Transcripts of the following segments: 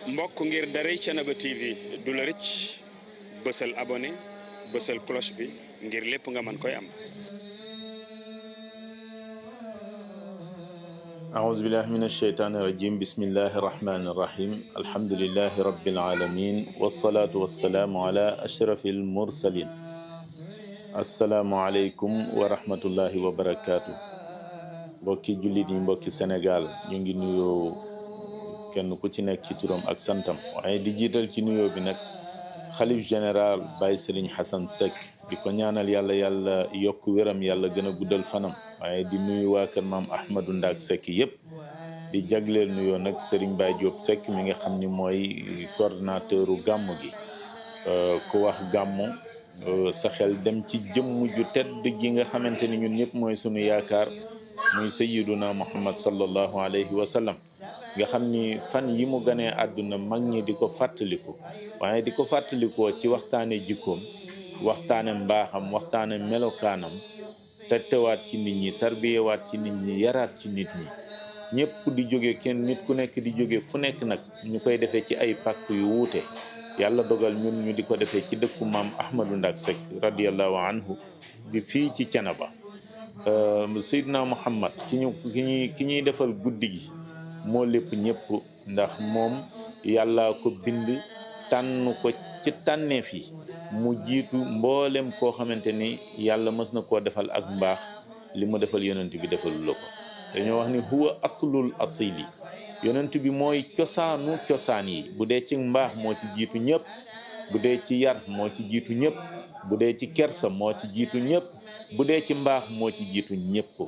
mbokk ngir daray Thiénaba TV du la rëcc bësal abonné bësal cloche bi ngir lépp nga mën koy am. أعوذ بالله من الشيطان الرجيم بسم الله الرحمن الرحيم الحمد لله رب العالمين والصلاة والسلام على أشرف المرسلين السلام عليكم ورحمة الله وبركاته mbokki jullit yi mbokki Sénégal ñu ngi nuyoo kenn ku ci nekk ci turam ak santam waaye di jiital ci nuyoo bi nag xalif général Baye Serigne Hassan Seck di ko ñaanal yàlla yokk wéram yàlla gën a guddal fanam waaye di nuyu waa kër maam Ahmadou Ndaak Seck yëpp di jagleel nuyoo nag Serigne Baye Diop Seck mi nga xam ni mooy coordonnateuru gàmmu gi ku wax gàmmu sa xel dem ci jëmm ju tedd gi nga xamante ni ñun ñëpp mooy sunu yaakaar muy sayyiduna Muhammad sallallahu alayhi wa sallam nga xam ni fan yi mu ganee àdduna mag ñi di ko fàttaliku waaye di ko fàttalikoo ci waxtaane jikkoom waxtaane mbaaxam waxtaane melokaanam tettewaat ci nit ñi tarbiyewaat ci nit ñi yaraat ci nit ñi ñëpp di jóge kenn nit ku nekk di jóge fu nekk nag ñu koy defee ci ay pàkk yu wuute yàlla dogal ñun ñu di ko defee ci dëkku maam Ahmadou Ndaak Seck radiyallahu anhu di fii ci Thiénaba Seydina Muhammad ki ñuy defal guddi gi moo lépp ñëpp ndax moom yàlla ko bind tànn ko ci tànneef yi mu jiitu mboolem koo xamante ni yàlla mës na koo defal ak mbaax li mu defal yonent bi defalul la ko dañoo wax ni huwa aslul asili yonent bi mooy cosaanu cosaan yi bu dee ci mbaax moo ci jiitu ñëpp bu dee ci yar moo ci jiitu ñëpp bu dee ci kersa moo ci jiitu ñëpp bu dee ci mbaax moo ci jiitu ñëpp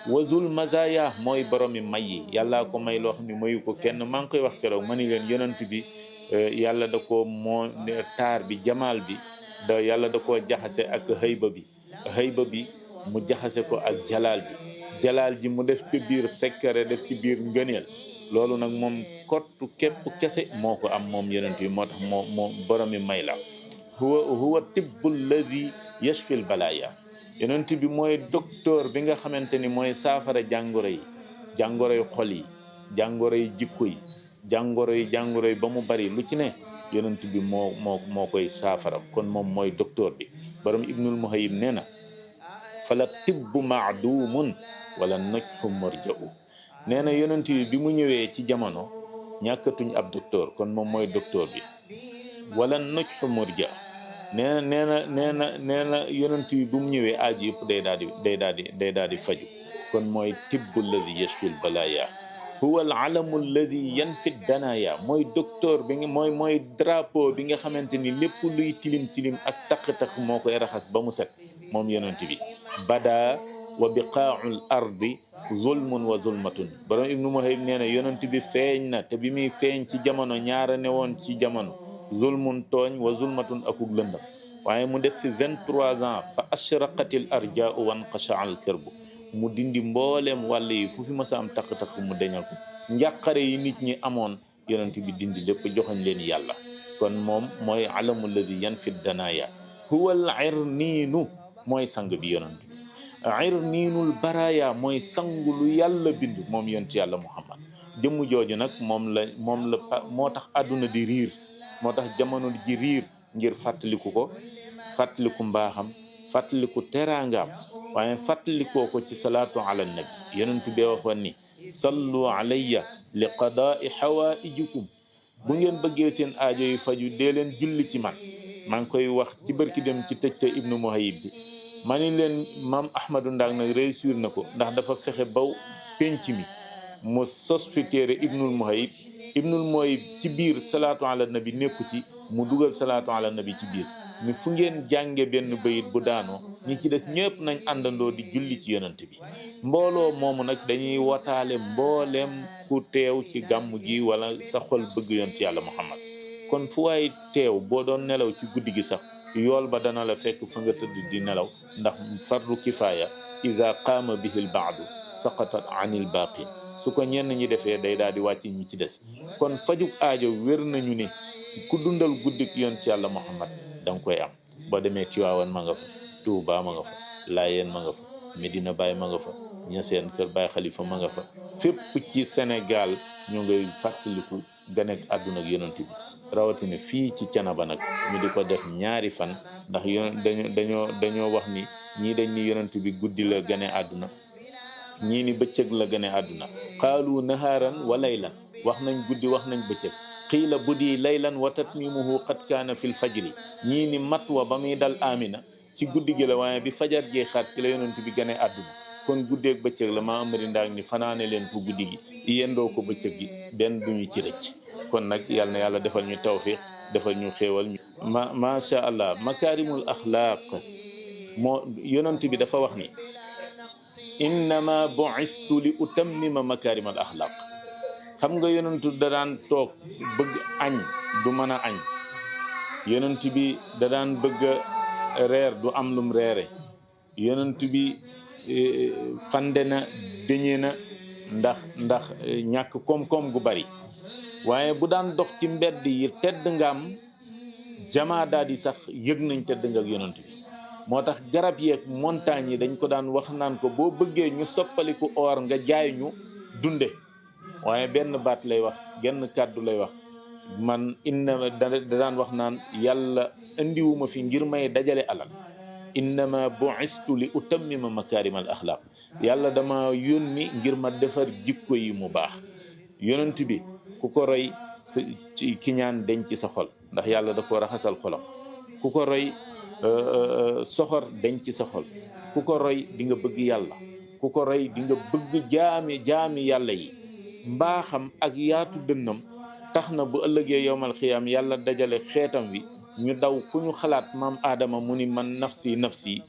wazul mazaya mooy boromi may yi yàllaa ko may loo xam ne mayu ko kenn maa ngi koy wax keroog ma ni leen yonent bi yàlla da ko moo taar bi jamaal bi yàlla da koo jaxase ak xëyba bi mu jaxase ko ak jalaal ji mu def ci biir sekkare def ci biir ngëneel loolu nag moom kottu képp kese moo ko am moom yonent bi moo tax moo boromi may la huwa tibbul ladhi yashfil balaya yonent bi mooy docteur bi nga xamante ni mooy saafara jàngoroy xol yi jàngoroy jikko yi jàngoro yi ba mu bari lu ci ne yonent bi moo koy saafara kon moom mooy docteur bi borom ibnul muhayyib nee na fala tibbu maadumun wala najhu marja'u nee na yonent bi mu ñëwee ci jamono ñàkkatuñ ab docteur kon moom mooy docteur bi wala najhu marja nee na yonent bi bu mu ñëwee aaju yëpp day daal di faju kon mooy tibbu alladi yashfil balaya huwa al alamu alladi yanfi danaya mooy docteur bi nga mooy drapeau bi nga xamante ni lépp luy tilim ak taq-taq moo koy raxas ba mu set moom yonent bi bada wa biqaa'ul ardi zulmun wa zulmatun borom ibnu muhayyib nee na yonent bi feeñ na te bi muy feeñ ci jamono ñaara ne woon ci jamono zulmun tooñ wa zulmatun akuk lëndam waaye mu def fi 23 ans fa ashraqatil arjaa'u wan qasha'al kirbu mu dindi mbooleem wàll yi fu fi masa am takk-takk mu deñal ko njàqare yi nit ñi amoon yonent bi dindi lépp joxañ leen yàlla kon moom mooy alamu alladi yanfi danaya huwa al irniinu mooy sang bi yonent bi irniinul baraya mooy sangu lu yàlla bind moom yonent yàlla muhammad jëmm jooju nag moo tax àdduna di riir moo tax jamono ji riir ngir fàttaliku mbaaxam fàttaliku teraangaam waaye fàttalikoo ko ci salaatu ala nabi yonent bi waxoon ni sallu alayya li qadaai xawaijikum bu ngeen bëggee seen aajo yu faju dee leen julli ci man maa ngi koy wax ci barki dem ci tëj te ibnu muhayyib bi ma ni leen maam Ahmadou Ndaak nag réussir na ko ndax dafa fexe ba penc mi mu sos fi téere ibnul muhayyib ci biir salaatu ala nabi nekku ci mu dugal salaatu ala nabi ci biir ni fu ngeen jànge benn bayit bu daanoo ñi ci des ñëpp nañ àndandoo di julli ci yonent bi mbooloo moomu nag dañuy wataale mbooleem ku teew ci gàmm gi wala sa xol bëgg yonent yàlla muhammad kon fu waay teew boo doon nelaw ci guddi gi sax yool ba dana la fekk fa nga tëdd di nelaw ndax fardu kifaaya iza qaama bihil baadu saqatat anil baaqin su ko ñenn ñi defee day daal di wàcc ñi ci des kon fajuk aajo wér nañu ne ku dundal guddik yonent yàlla muhammad da nga koy am boo demee Tiwaawan ma nga fa Tuubaa ma nga fa Laayeen ma nga fa Medina Baay ma nga fa Ñaseen kër Baay Xalifa ma nga fa fépp ci Sénégal ñu ngay fàttaliku ganek àdduna ak yonent bi rawatina fii ci Canaba nag ñu di ko def ñaari fan ndax dañoo wax ni ñii dañ ni yonent bi guddi la gane àdduna ñii ni bëccëg la gane àdduna qaalu nahaaran wa laylan wax nañ guddi wax nañ bëccëg qiila budi laylan wa tatmimuhu qad kaana fil fajri ñii ni mat wa ba muy dal Amina ci guddi gi la waaye bi fajar jee xaat ci la yonent bi gane àdduna kon guddeeg bëccëg la maa amari ndaag ni fanaane leen ko guddi gi yendoo ko bëccëg gi benn duñu ci rëcc kon nag yal na yàlla defal ñu tawfiq defal ñu xéewal macha allah makaarimul axlaaq moo yonent bi dafa wax ni innama bu'istu li utammima makaarimal axlaaq xam nga yonentu da daan toog bëgg añ du mën a añ yonent bi da daan bëgg reer du am lum reere yonent bi fande na dëñe na ndax ñàkk koom-koom gu bari waaye bu daan dox ci mbedd yi tedd nga am jamaa daal di sax yëg nañ tedd nga ak yonent bi moo tax garab yeeg montagne yi dañ ko daan wax naan ko boo bëggee ñu soppaliku or nga jaay ñu dunde waaye benn baat lay wax genn kàddu lay wax man inna da daan wax naan yàlla indiwuma fi ngir may dajale alal innama bu'istu li utammima makaarimal axlaaq yàlla dama yónni ngir ma defar jikko yi mu baax yonent bi ku ko roy ci kiñaan denc ci sa xol ndax yàlla da ko raxasal xolam ku ko roy soxor denc ci sa xol ku ko roy di nga bëgg yàlla ku ko roy di nga bëgg jaami yàlla yi mbaaxam ak yaatu dënnam tax na bu ëllëgee yowmal xiyaam yàlla dajale xeetam wi ñu daw ku ñu xalaat maam Adama mu ni man nafsi nafsi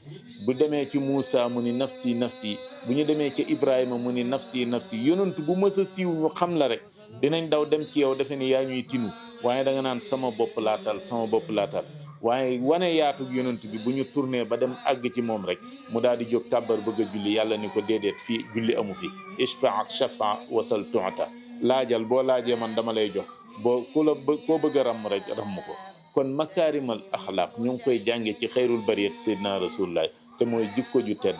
bu demee ci Muusa mu ni nafsi nafsi bu ñu demee ci Ibrahima mu ni nafsi nafsi yonent bu mës a siiw ñu xam la rek dinañ daw dem ci yow defe ni yaa ñuy tinu waaye da nga naan sama bopp laatal sama bopp laatal waaye wane yaatug yonent bi bu ñu tourné ba dem àgg ci moom rek mu daal di jóg kàbbar bëgg a julli yàlla ni ko déedéet fii julli amu fi ishfa shafa wasal tuata laajal boo laajee man dama lay jox boo koo bëgg a ramm rek ramm ko kon makaarimal axlaaq ñu ngi koy jànge ci xayrul bariyat seydina rasulullah te mooy jikko ju tedd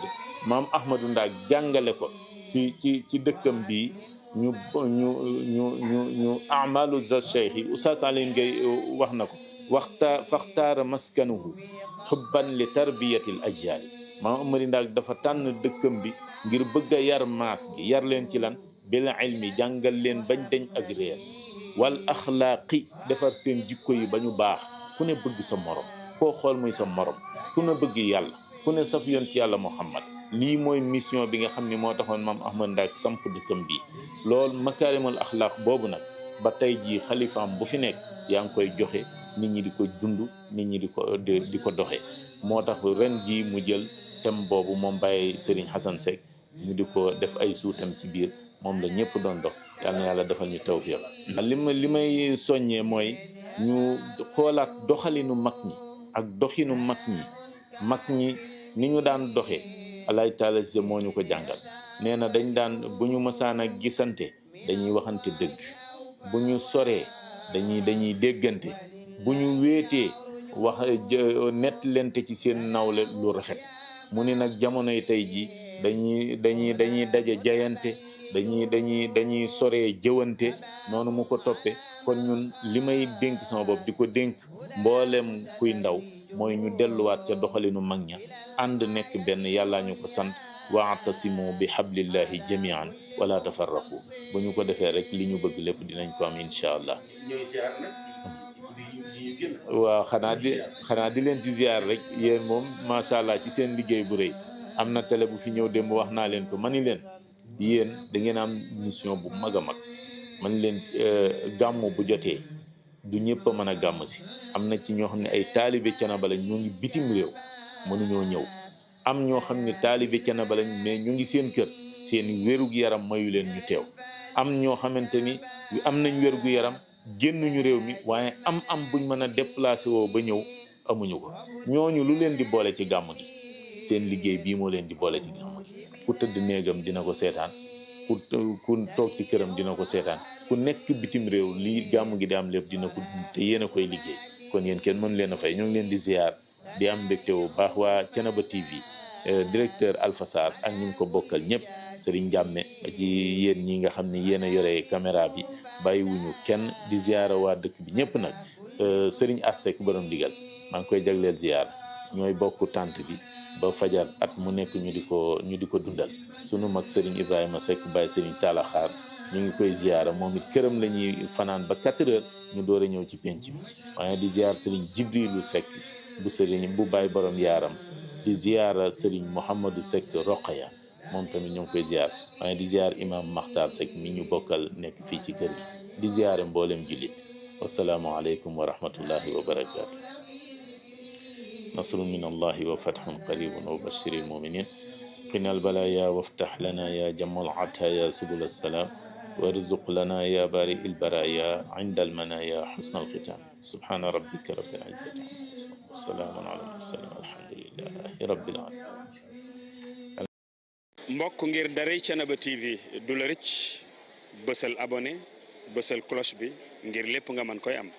maam ahmadou Ndak jàngale ko ci dëkkam bi ñu amalu za cheikh yi oustaz Alioune Gueye wax na ko faxtaara maskanuhu xubban li tarbiyatil ajyaali maam amari Ndak dafa tànn dëkkam bi ngir bëgg a yar maas gi yar leen ci lan bil ilmi jàngal leen bañ deñ ak réer wal axlaaqi defar seen jikko yi ba ñu baax ku ne bëgg sa morom koo xool muy sa morom ku ne bëgg yàlla ku ne saf yoon ci yàlla Muhammad lii mooy mission bi nga xam ne moo taxoon maam Ahmad Ndak samp dëkkam bi loolu makaarimul axlaaq boobu nag ba tey jii xalifaam bu fi nekk yaa ngi koy joxe nit ñi di ko dund nit ñi di ko doxe moo tax ren jii mu jël thème boobu moom bàyyi Serigne Hassan Seck ñu di ko def ay suutam ci biir moom la ñëpp doon dox yal na yàlla defal ñu tawfiq li may soññee mooy ñu xoolaat doxalinu mag ñi ak doxinu mag ñi ni ñu daan doxee alay taala si moo ñu ko jàngal nee na dañ daan bu ñu mësaan a gisante dañuy waxante dëgg bu ñu soree dañuy déggante bu ñu wéetee wax nettalente ci seen nawle lu rafet mu ni nag jamonoy tey ji dañuy daje jayante dañuy soree jëwante noonu mu ko toppee kon ñun li may dénk sama bopp di ko dénk mboolem kuy ndaw mooy ñu delluwaat ca doxalinu mag ña ànd nekk benn yàllaa ñu ko sant wa'tasimu bi hablillahi jami'an wala tafarraqu bu ñu ko defee rek li ñu bëgg lépp dinañ ko am incha allah waaw xanaa di leen ci ziar rek yéen moom macha allah ci seen liggéey bu rëy am na télé bu fi ñëw démb wax naa leen ko mani leen yéen da ngeen am mission bu mag a mag man leen gàmmu bu jotee du ñëpp a mën a gàmm si am na ci ñoo xam ne ay taalibe Thiénaba lañ ñoo ngi bitim réew mënuñoo ñëw am ñoo xam ne taalibe Thiénaba lañ mais ñu ngi seen kër seen wérug yaram mayu leen ñu teew am ñoo xamante ni am nañ wérgu yaram génnuñu réew mi waaye am buñ mën a déplacé woo ba ñëw amuñu ko ñooñu lu leen di boole ci gàmm gi seen liggéey bii moo leen di boole ci gàmm gi ku tëdd néegam dina ko seetaan ku toog ci këram dina ko seetaan ku nekk bitim réew lii gàmm gi di am lépp dina ko te yéen a koy liggéey kon yéen kenn mën leen a fay ñoo ngi leen di ziar di am mbégte bu baax waa Thiénaba TV directeur Alpha Sarr ak ñu ko bokkal ñëpp Serigne Jàmme ba ci yéen ñi nga xam ne yéen a yore caméra bi bàyyiwuñu kenn di ziara waa dëkk bi ñëpp nag. Serigne Assek borom digal maa ngi koy jagleel ziar ñooy bokk tànt bi ba fajar at mu nekk ñu di ko dundal sunu mag Serigne Ibrahima Seck Baye Serigne Talla Xaar ñu ngi koy ziara moom it këram la ñuy fanaan ba 4 heures ñu door a ñëw ci penc bi waaye di ziar Serigne Jibrilu Seck bu Serigne bu Baye borom yaaram di ziara Serigne Mouhamadou Seck Roqaya moom tamit ñu ngi koy ziar waaye di ziar imam Makhtar Seck mi ñu bokkal nekk fii ci kër gi di ziare mboolem jullit wassalaamu aleykum wa rahmatullahi wa barakaatu. nasrun min allahi wa fathun qaribun wa bashiri lmuminin qina albalaya waftax lana ya jamal ataya subul assalam warzuq lana ya bari ilbaraya inda almanaya xusna alxitam subhana rabbika rabbil izzati amma yasifun wasalaamun ala almursalin walhamdulillahi rabbil alamin. mbokk ngir daray Thiénaba TV du la rëcc bësal abonné bësal cloche bi ngir lépp nga mën koy am.